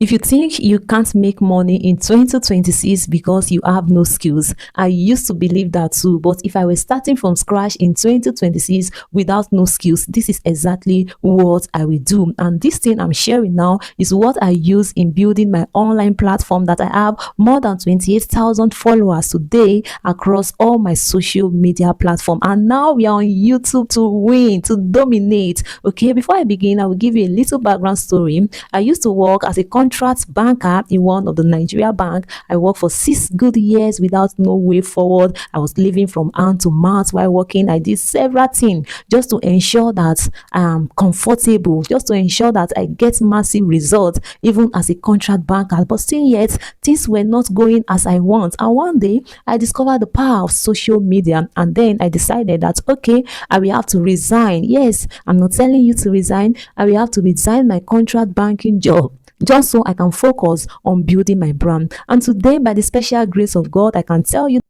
If you think you can't make money in 2026 because you have no skills, I used to believe that too. But if I were starting from scratch in 2026 without no skills, this is exactly what I will do. And this thing I'm sharing now is what I use in building my online platform that I have more than 28,000 followers today across all my social media platform. And now we are on YouTube to win, to dominate. Okay, before I begin, I will give you a little background story. I used to work as a contract banker in one of the Nigeria bank. I worked for 6 good years without no way forward. I was living from hand to mouth while working. I did several things just to ensure that I'm comfortable, just to ensure that I get massive results, even as a contract banker. But still yet, things were not going as I want. And one day, I discovered the power of social media. And then I decided that, okay, I will have to resign. Yes, I'm not telling you to resign. I will have to resign my contract banking job just so I can focus on building my brand. And today, by the special grace of God, I can tell you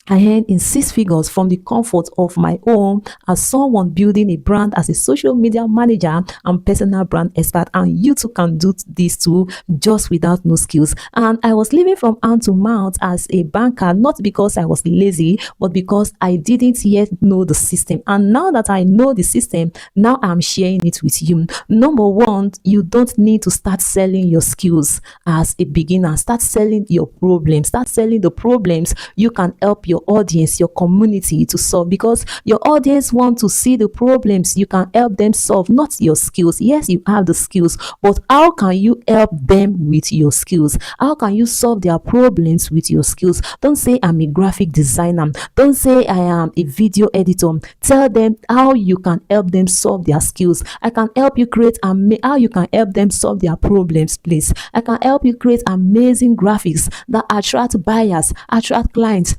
I earn in 6 figures from the comfort of my home as someone building a brand as a social media manager and personal brand expert. And you too can do this too, just without no skills. And I was living from hand to mouth as a banker, not because I was lazy, but because I didn't yet know the system. And now that I know the system, now I'm sharing it with you. Number one, you don't need to start selling your skills as a beginner. Start selling your problems. Start selling the problems you can help your audience, your community to solve, because your audience want to see the problems you can help them solve, not your skills. Yes, you have the skills, but how can you help them with your skills? How can you solve their problems with your skills? Don't say I'm a graphic designer. Don't say I am a video editor. Tell them how you can help them solve their skills. I can help you create how you can help them solve their problems, please. I can help you create amazing graphics that attract buyers, attract clients.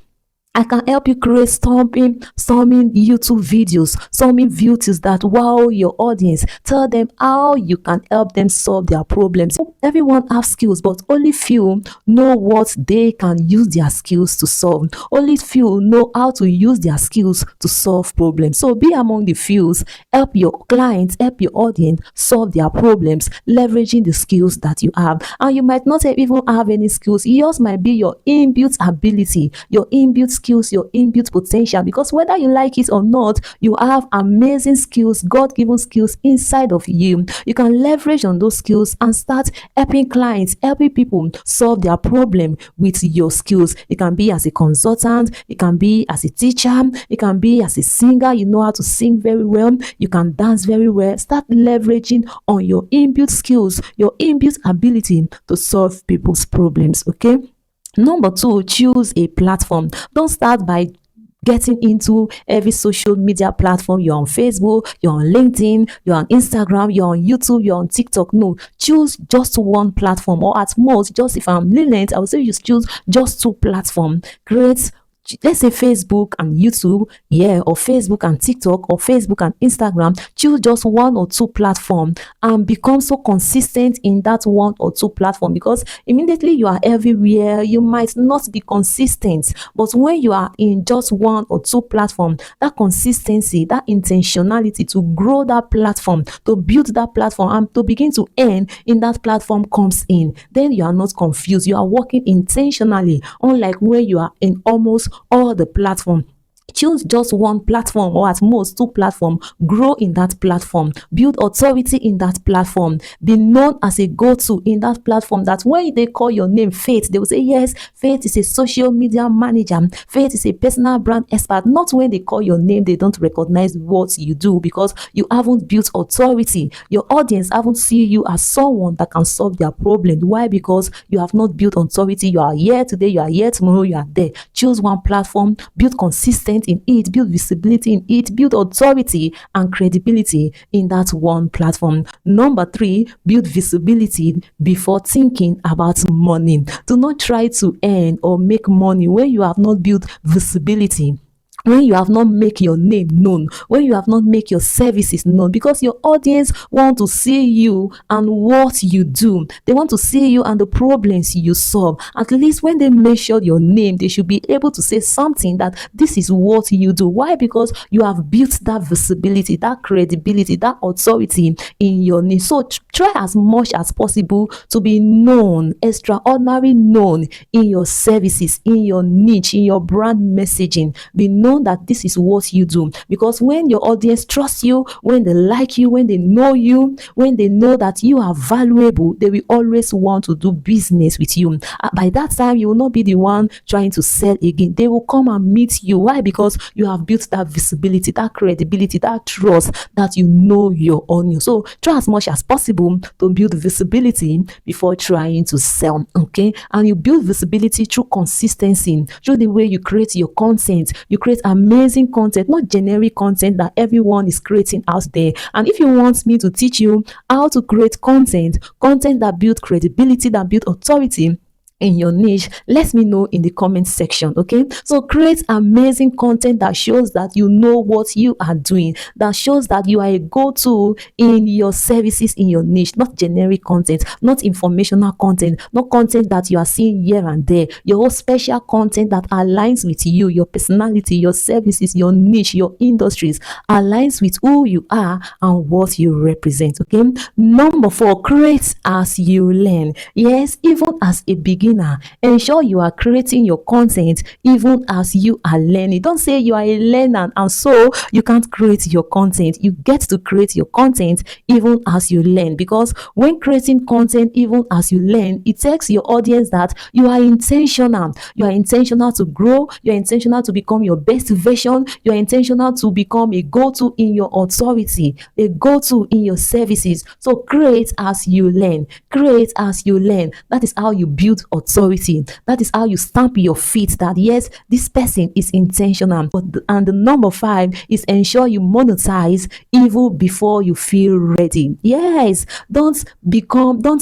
I can help you create storming YouTube videos, storming beauties that wow your audience. Tell them how you can help them solve their problems. Everyone has skills, but only few know what they can use their skills to solve. Only few know how to use their skills to solve problems. So be among the few. Help your clients, help your audience solve their problems, leveraging the skills that you have. And you might not even have any skills. Yours might be your inbuilt ability, your inbuilt skills, your inbuilt potential, because whether you like it or not, you have amazing skills, God-given skills inside of you. You can leverage on those skills and start helping clients, helping people solve their problem with your skills. It can be as a consultant, it can be as a teacher, it can be as a singer. You know how to sing very well, you can dance very well. Start leveraging on your inbuilt skills, your inbuilt ability to solve people's problems. Okay. Number two, choose a platform. Don't start by getting into every social media platform. You're on Facebook, you're on LinkedIn, you're on Instagram, you're on YouTube, you're on TikTok. No, choose just one platform, or at most, just if I'm lenient, I would say you choose just 2 platforms. Create, let's say, Facebook and YouTube, yeah, or Facebook and TikTok, or Facebook and Instagram. Choose just 1 or 2 platforms and become so consistent in that 1 or 2 platform, because immediately you are everywhere, you might not be consistent. But when you are in just 1 or 2 platforms, that consistency, that intentionality to grow that platform, to build that platform, and to begin to earn in that platform comes in. Then you are not confused, you are working intentionally, unlike when you are in almost all the platform. Choose just 1 platform, or at most 2 platforms. Grow in that platform, build authority in that platform, be known as a go-to in that platform, that when they call your name Faith, they will say, yes, Faith is a social media manager, Faith is a personal brand expert. Not when they call your name, they don't recognize what you do, because you haven't built authority. Your audience haven't seen you as someone that can solve their problem. Why? Because you have not built authority. You are here today, you are here tomorrow, you are there. Choose 1 platform, build consistent in it, build visibility in it, build authority and credibility in that 1 platform. Number 3, build visibility before thinking about money. Do not try to earn or make money when you have not built visibility when you have not make your name known, when you have not make your services known, because your audience want to see you and what you do. They want to see you and the problems you solve. At least when they mention your name, they should be able to say something that this is what you do. Why? Because you have built that visibility, that credibility, that authority in your niche. So try as much as possible to be known, extraordinary known in your services, in your niche, in your brand messaging. Be known that this is what you do, because when your audience trusts you, when they like you, when they know you, when they know that you are valuable, they will always want to do business with you. By that time, you will not be the one trying to sell again. They will come and meet you. Why? Because you have built that visibility, that credibility, that trust, that you know your onion. So try as much as possible to build visibility before trying to sell. Okay, and you build visibility through consistency, through the way you create your content. You create amazing content, not generic content that everyone is creating out there. And if you want me to teach you how to create content that build credibility, that build authority in your niche, let me know in the comment section. Okay, so create amazing content that shows that you know what you are doing, that shows that you are a go-to in your services, in your niche. Not generic content, not informational content, not content that you are seeing here and there. Your whole special content that aligns with you, your personality, your services, your niche, your industries, aligns with who you are and what you represent. Okay, number 4, create as you learn. Yes, even as a beginner, ensure you are creating your content even as you are learning. Don't say you are a learner and so you can't create your content. You get to create your content even as you learn, because when creating content even as you learn, it tells your audience that you are intentional. You are intentional to grow. You are intentional to become your best version. You are intentional to become a go-to in your authority, a go-to in your services. So create as you learn. Create as you learn. That is how you build authority. That is how you stamp your feet that yes, this person is intentional. And the number 5 is ensure you monetize even before you feel ready. Yes, don't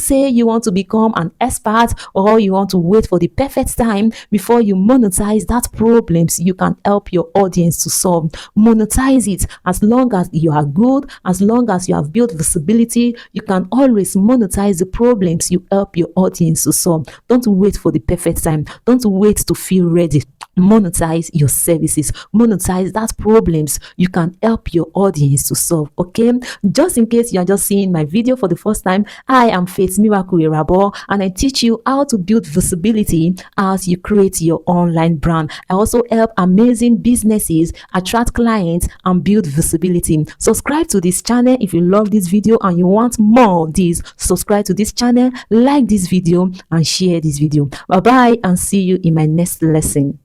say you want to become an expert or you want to wait for the perfect time before you monetize that problems you can help your audience to solve. Monetize it. As long as you are good, as long as you have built visibility, you can always monetize the problems you help your audience to solve. Don't wait for the perfect time. Don't wait to feel ready. Monetize your services. Monetize that problems you can help your audience to solve. Okay, just in case you are just seeing my video for the first time, I am Faith Miracle Irabor, and I teach you how to build visibility as you create your online brand. I also help amazing businesses attract clients and build visibility. Subscribe to this channel if you love this video and you want more of this. Subscribe to this channel, like this video, and share this video. Bye bye, and see you in my next lesson.